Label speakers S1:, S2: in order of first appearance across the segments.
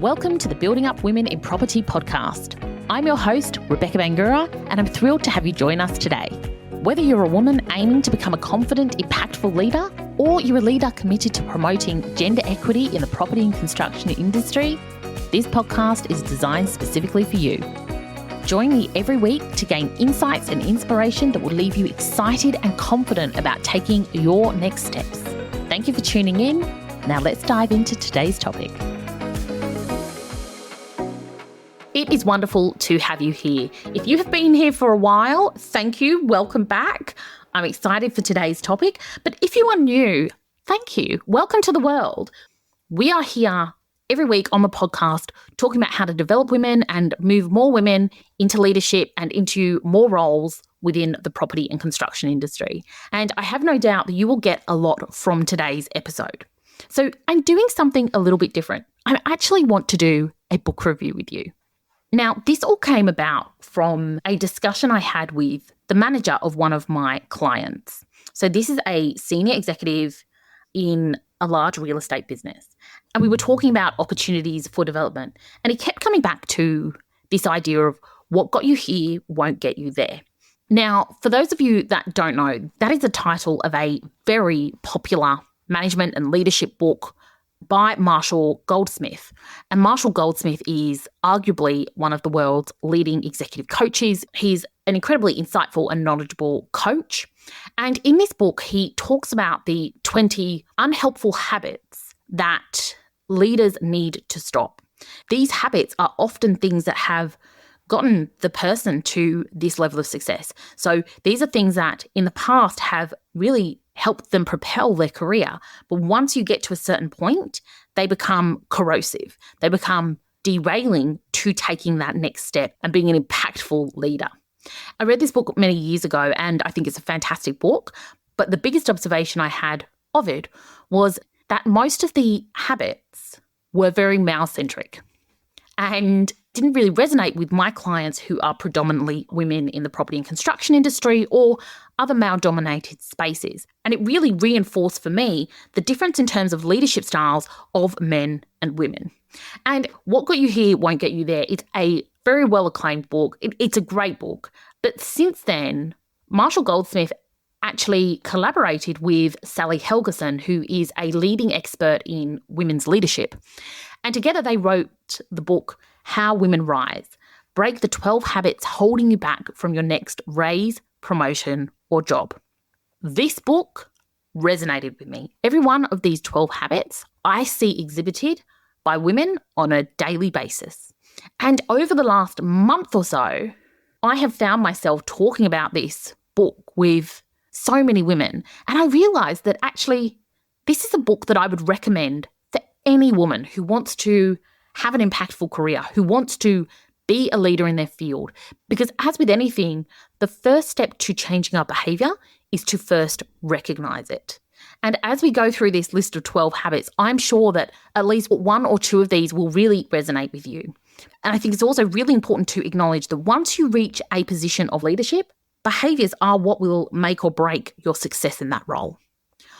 S1: Welcome to the Building Up Women in Property podcast. I'm your host, Rebecca Bangura, and I'm thrilled to have you join us today. Whether you're a woman aiming to become a confident, impactful leader, or you're a leader committed to promoting gender equity in the property and construction industry, this podcast is designed specifically for you. Join me every week to gain insights and inspiration that will leave you excited and confident about taking your next steps. Thank you for tuning in. Now let's dive into today's topic. It is wonderful to have you here. If you have been here for a while, thank you. Welcome back. I'm excited for today's topic. But if you are new, thank you. Welcome to the world. We are here every week on the podcast talking about how to develop women and move more women into leadership and into more roles within the property and construction industry. And I have no doubt that you will get a lot from today's episode. So I'm doing something a little bit different. I actually want to do a book review with you. Now, this all came about from a discussion I had with the manager of one of my clients. So this is a senior executive in a large real estate business. And we were talking about opportunities for development. And he kept coming back to this idea of what got you here won't get you there. Now, for those of you that don't know, that is the title of a very popular management and leadership book by Marshall Goldsmith. And Marshall Goldsmith is arguably one of the world's leading executive coaches. He's an incredibly insightful and knowledgeable coach. And in this book, he talks about the 20 unhelpful habits that leaders need to stop. These habits are often things that have gotten the person to this level of success. So these are things that in the past have really helped them propel their career. But once you get to a certain point, they become corrosive. They become derailing to taking that next step and being an impactful leader. I read this book many years ago and I think it's a fantastic book. But the biggest observation I had of it was that most of the habits were very male-centric and didn't really resonate with my clients who are predominantly women in the property and construction industry or other male-dominated spaces. And it really reinforced for me the difference in terms of leadership styles of men and women. And What Got You Here Won't Get You There. It's a very well-acclaimed book. It's a great book. But since then, Marshall Goldsmith actually collaborated with Sally Helgeson, who is a leading expert in women's leadership. And together they wrote the book, How Women Rise, Break the 12 Habits Holding You Back from Your Next Raise, Promotion, or Job. This book resonated with me. Every one of these 12 habits I see exhibited by women on a daily basis. And over the last month or so, I have found myself talking about this book with so many women. And I realised that actually this is a book that I would recommend for any woman who wants to have an impactful career, who wants to be a leader in their field. Because as with anything, the first step to changing our behaviour is to first recognise it. And as we go through this list of 12 habits, I'm sure that at least one or two of these will really resonate with you. And I think it's also really important to acknowledge that once you reach a position of leadership, behaviours are what will make or break your success in that role.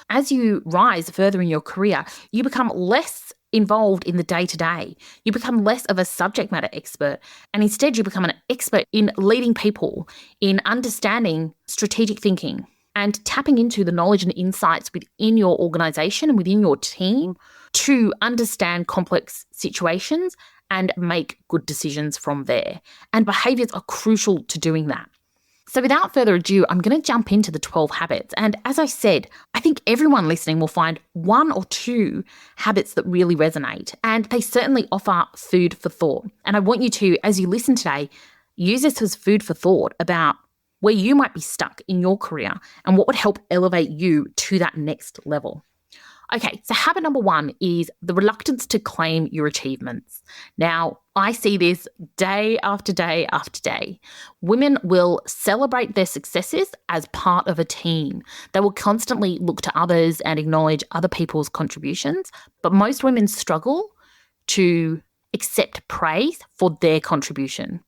S1: As you rise further in your career, you become less involved in the day-to-day. You become less of a subject matter expert, and instead you become an expert in leading people, in understanding strategic thinking, and tapping into the knowledge and insights within your organisation and within your team to understand complex situations and make good decisions from there. And behaviours are crucial to doing that. So without further ado, I'm going to jump into the 12 habits. And as I said, I think everyone listening will find one or two habits that really resonate. And they certainly offer food for thought. And I want you to, as you listen today, use this as food for thought about where you might be stuck in your career and what would help elevate you to that next level. Okay, so habit number one is the reluctance to claim your achievements. Now, I see this day after day after day. Women will celebrate their successes as part of a team. They will constantly look to others and acknowledge other people's contributions, but most women struggle to accept praise for their contribution.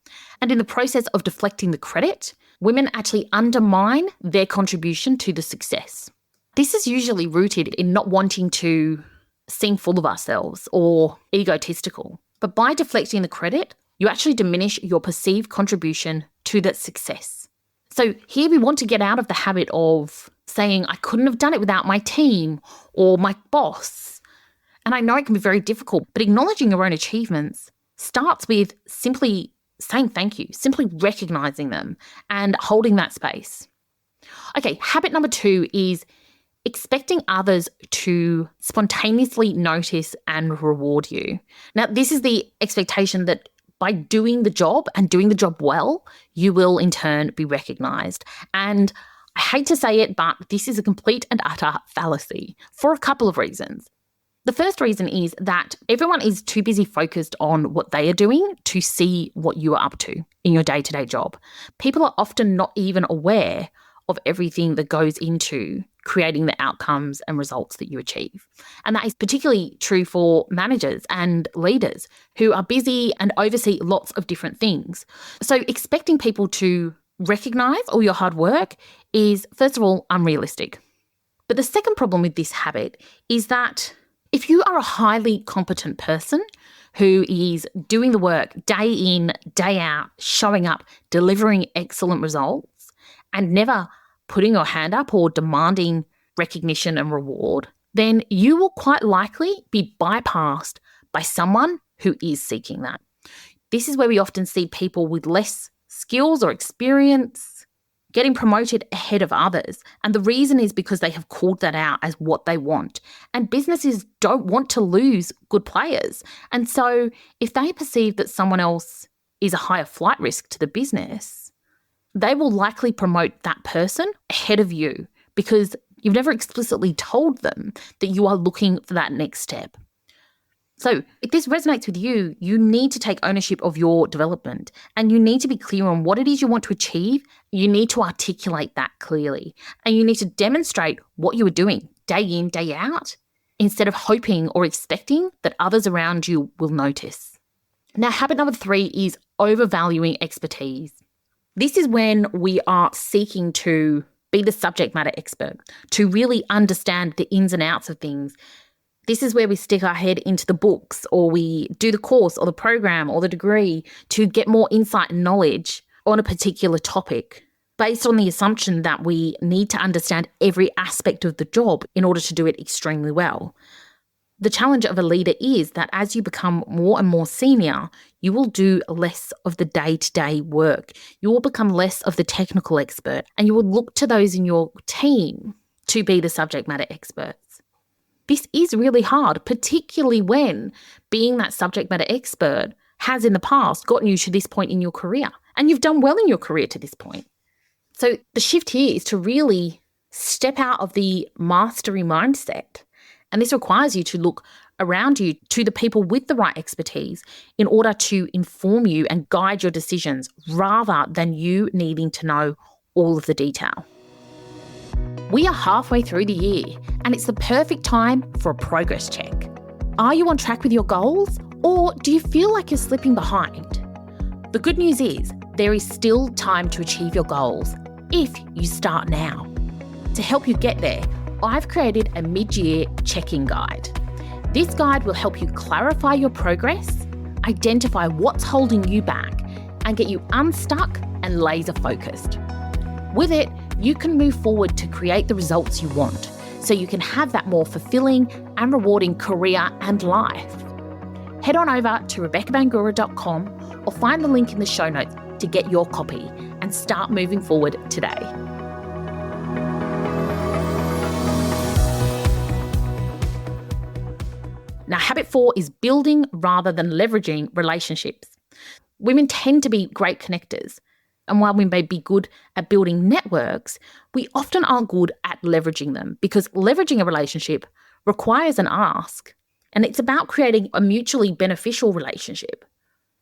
S1: And in the process of deflecting the credit, women actually undermine their contribution to the success. This is usually rooted in not wanting to seem full of ourselves or egotistical. But by deflecting the credit, you actually diminish your perceived contribution to that success. So here we want to get out of the habit of saying, I couldn't have done it without my team or my boss. And I know it can be very difficult, but acknowledging your own achievements starts with simply saying thank you, simply recognizing them and holding that space. Okay, habit number 2 is expecting others to spontaneously notice and reward you. Now, this is the expectation that by doing the job and doing the job well, you will in turn be recognized. And I hate to say it, but this is a complete and utter fallacy for a couple of reasons. The first reason is that everyone is too busy focused on what they are doing to see what you are up to in your day-to-day job. People are often not even aware of everything that goes into creating the outcomes and results that you achieve. And that is particularly true for managers and leaders who are busy and oversee lots of different things. So expecting people to recognize all your hard work is, first of all, unrealistic. But the second problem with this habit is that if you are a highly competent person who is doing the work day in, day out, showing up, delivering excellent results, and never putting your hand up or demanding recognition and reward, then you will quite likely be bypassed by someone who is seeking that. This is where we often see people with less skills or experience getting promoted ahead of others. And the reason is because they have called that out as what they want. And businesses don't want to lose good players. And so if they perceive that someone else is a higher flight risk to the business, they will likely promote that person ahead of you because you've never explicitly told them that you are looking for that next step. So if this resonates with you, you need to take ownership of your development and you need to be clear on what it is you want to achieve. You need to articulate that clearly and you need to demonstrate what you are doing day in, day out, instead of hoping or expecting that others around you will notice. Now, habit number 3 is overvaluing expertise. This is when we are seeking to be the subject matter expert, to really understand the ins and outs of things. This is where we stick our head into the books or we do the course or the program or the degree to get more insight and knowledge on a particular topic based on the assumption that we need to understand every aspect of the job in order to do it extremely well. The challenge of a leader is that as you become more and more senior, you will do less of the day-to-day work. You will become less of the technical expert and you will look to those in your team to be the subject matter experts. This is really hard, particularly when being that subject matter expert has in the past gotten you to this point in your career and you've done well in your career to this point. So the shift here is to really step out of the mastery mindset. And this requires you to look around you to the people with the right expertise in order to inform you and guide your decisions rather than you needing to know all of the detail. We are halfway through the year and it's the perfect time for a progress check. Are you on track with your goals or do you feel like you're slipping behind? The good news is there is still time to achieve your goals if you start now. To help you get there, I've created a mid-year check-in guide. This guide will help you clarify your progress, identify what's holding you back, and get you unstuck and laser-focused. With it, you can move forward to create the results you want, so you can have that more fulfilling and rewarding career and life. Head on over to rebeccabangura.com or find the link in the show notes to get your copy and start moving forward today. Now, habit 4 is building rather than leveraging relationships. Women tend to be great connectors. And while we may be good at building networks, we often aren't good at leveraging them because leveraging a relationship requires an ask. And it's about creating a mutually beneficial relationship.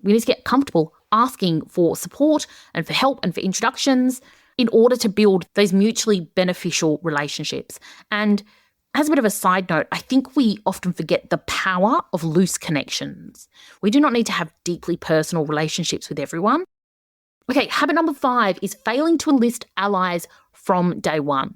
S1: We need to get comfortable asking for support and for help and for introductions in order to build those mutually beneficial relationships. And as a bit of a side note, I think we often forget the power of loose connections. We do not need to have deeply personal relationships with everyone. Okay, habit number 5 is failing to enlist allies from day one.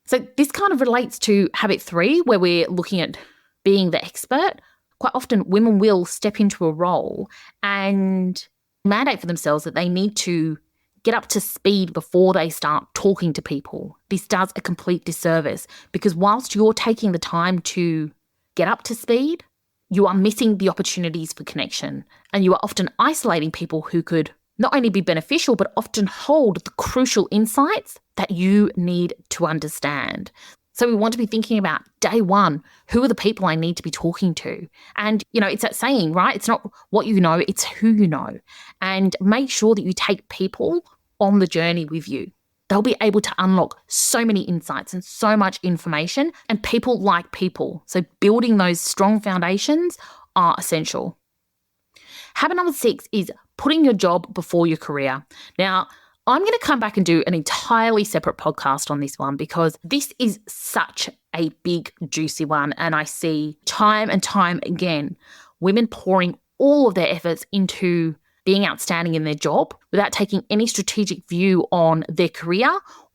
S1: So this kind of relates to habit 3, where we're looking at being the expert. quite often women will step into a role and mandate for themselves that they need to get up to speed before they start talking to people. This does a complete disservice because whilst you're taking the time to get up to speed, you are missing the opportunities for connection, and you are often isolating people who could not only be beneficial but often hold the crucial insights that you need to understand. So we want to be thinking about day one, who are the people I need to be talking to? And, it's that saying, right? It's not what you know, it's who you know. And make sure that you take people on the journey with you. They'll be able to unlock so many insights and so much information, and people like people. So building those strong foundations are essential. Habit number 6 is putting your job before your career. Now, I'm going to come back and do an entirely separate podcast on this one because this is such a big, juicy one. And I see time and time again women pouring all of their efforts into being outstanding in their job without taking any strategic view on their career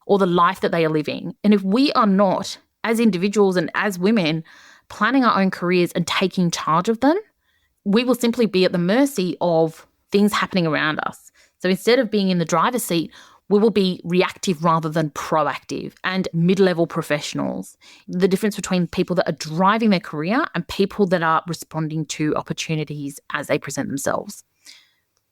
S1: or the life that they are living. And if we are not, as individuals and as women, planning our own careers and taking charge of them, we will simply be at the mercy of things happening around us. So instead of being in the driver's seat, we will be reactive rather than proactive and mid-level professionals. The difference between people that are driving their career and people that are responding to opportunities as they present themselves.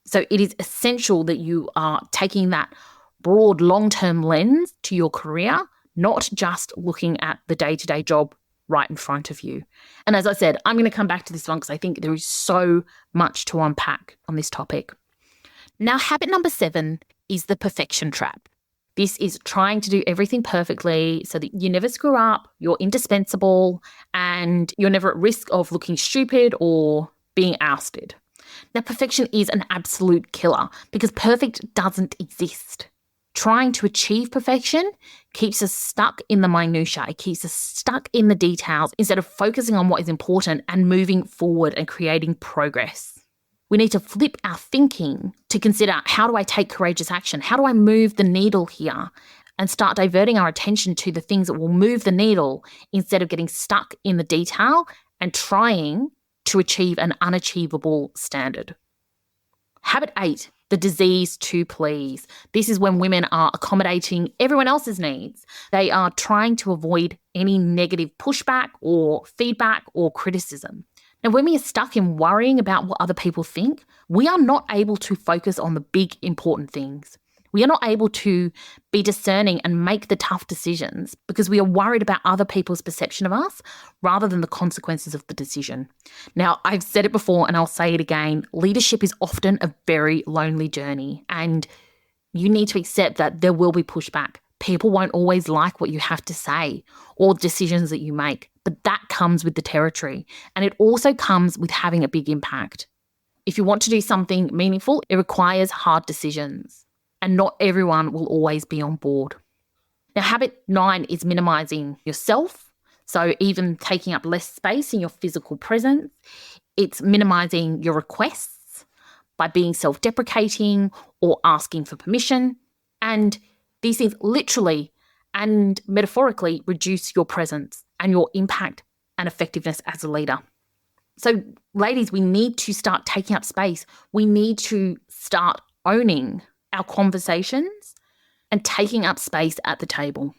S1: So it is essential that you are taking that broad long-term lens to your career, not just looking at the day-to-day job right in front of you. And as I said, I'm going to come back to this one because I think there is so much to unpack on this topic. Now, habit number 7 is the perfection trap. This is trying to do everything perfectly so that you never screw up, you're indispensable, and you're never at risk of looking stupid or being ousted. Now, perfection is an absolute killer because perfect doesn't exist. Trying to achieve perfection keeps us stuck in the minutiae. It keeps us stuck in the details instead of focusing on what is important and moving forward and creating progress. We need to flip our thinking to consider, how do I take courageous action? How do I move the needle here? And start diverting our attention to the things that will move the needle instead of getting stuck in the detail and trying to achieve an unachievable standard. Habit 8, the disease to please. This is when women are accommodating everyone else's needs. They are trying to avoid any negative pushback or feedback or criticism. Now, when we are stuck in worrying about what other people think, we are not able to focus on the big, important things. We are not able to be discerning and make the tough decisions because we are worried about other people's perception of us rather than the consequences of the decision. Now, I've said it before and I'll say it again, leadership is often a very lonely journey, and you need to accept that there will be pushback. People won't always like what you have to say or decisions that you make, but that comes with the territory, and it also comes with having a big impact. If you want to do something meaningful, it requires hard decisions, and not everyone will always be on board. Now, habit 9 is minimizing yourself. So even taking up less space in your physical presence. It's minimizing your requests by being self-deprecating or asking for permission. And these things literally and metaphorically reduce your presence and your impact and effectiveness as a leader. So, ladies, we need to start taking up space. We need to start owning our conversations and taking up space at the table.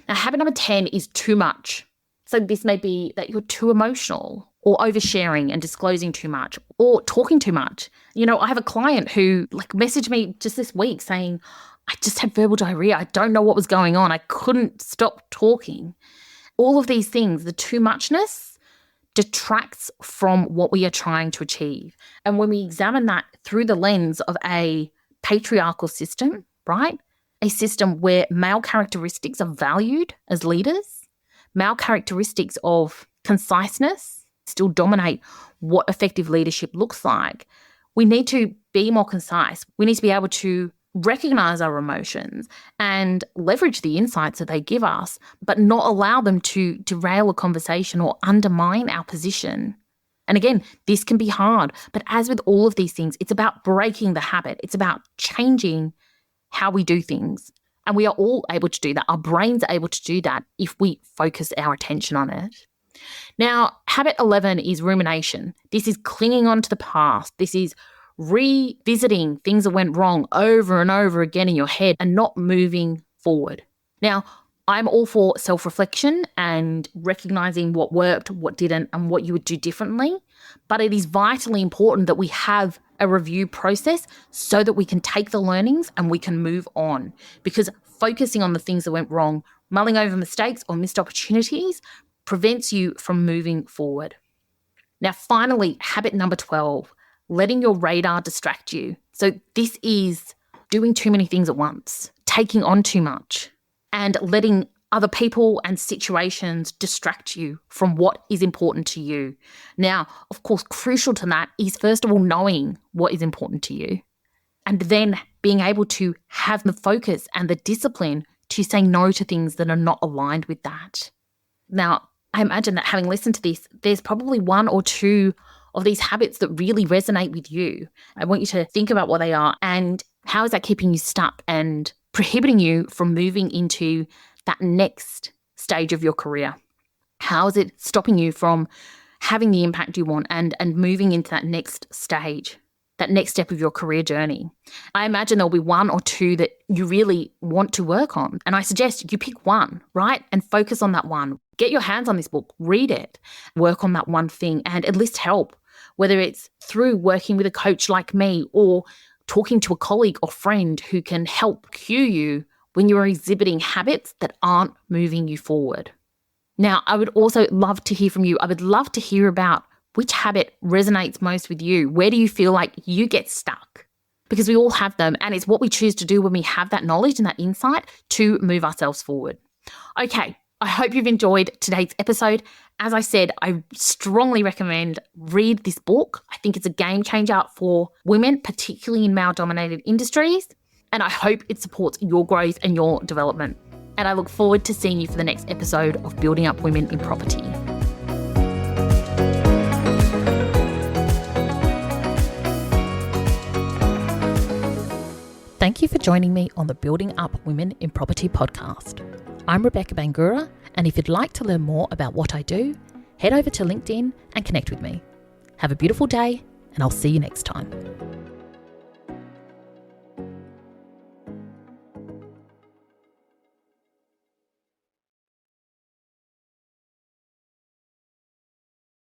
S1: Now, habit number 10 is too much. So this may be that you're too emotional or oversharing and disclosing too much or talking too much. I have a client who messaged me just this week saying, I just had verbal diarrhea. I don't know what was going on. I couldn't stop talking. All of these things, the too muchness detracts from what we are trying to achieve. And when we examine that through the lens of a patriarchal system, right? A system where male characteristics are valued as leaders, male characteristics of conciseness still dominate what effective leadership looks like. We need to be more concise. We need to be able to recognize our emotions and leverage the insights that they give us, but not allow them to derail a conversation or undermine our position. And again, this can be hard, but as with all of these things, it's about breaking the habit. It's about changing how we do things. And we are all able to do that. Our brains are able to do that if we focus our attention on it. Now, habit 11 is rumination. This is clinging on to the past. This is revisiting things that went wrong over and over again in your head and not moving forward. Now, I'm all for self-reflection and recognizing what worked, what didn't, and what you would do differently. But it is vitally important that we have a review process so that we can take the learnings and we can move on. Because focusing on the things that went wrong, mulling over mistakes or missed opportunities prevents you from moving forward. Now, finally, habit number 12, letting your radar distract you. So this is doing too many things at once, taking on too much, and letting other people and situations distract you from what is important to you. Now, of course, crucial to that is, first of all, knowing what is important to you, and then being able to have the focus and the discipline to say no to things that are not aligned with that. Now, I imagine that having listened to this, there's probably one or two of these habits that really resonate with you. I want you to think about what they are and how is that keeping you stuck and prohibiting you from moving into that next stage of your career. How is it stopping you from having the impact you want and moving into that next stage, that next step of your career journey? I imagine there'll be one or two that you really want to work on. And I suggest you pick one, right? And focus on that one. Get your hands on this book, read it, work on that one thing and enlist help, whether it's through working with a coach like me or talking to a colleague or friend who can help cue you when you're exhibiting habits that aren't moving you forward. Now, I would also love to hear from you. I would love to hear about which habit resonates most with you. Where do you feel like you get stuck? Because we all have them, and it's what we choose to do when we have that knowledge and that insight to move ourselves forward. Okay, I hope you've enjoyed today's episode. As I said, I strongly recommend read this book. I think it's a game changer for women, particularly in male-dominated industries. And I hope it supports your growth and your development. And I look forward to seeing you for the next episode of Building Up Women in Property. Thank you for joining me on the Building Up Women in Property podcast. I'm Rebecca Bangura, and if you'd like to learn more about what I do, head over to LinkedIn and connect with me. Have a beautiful day, and I'll see you next time.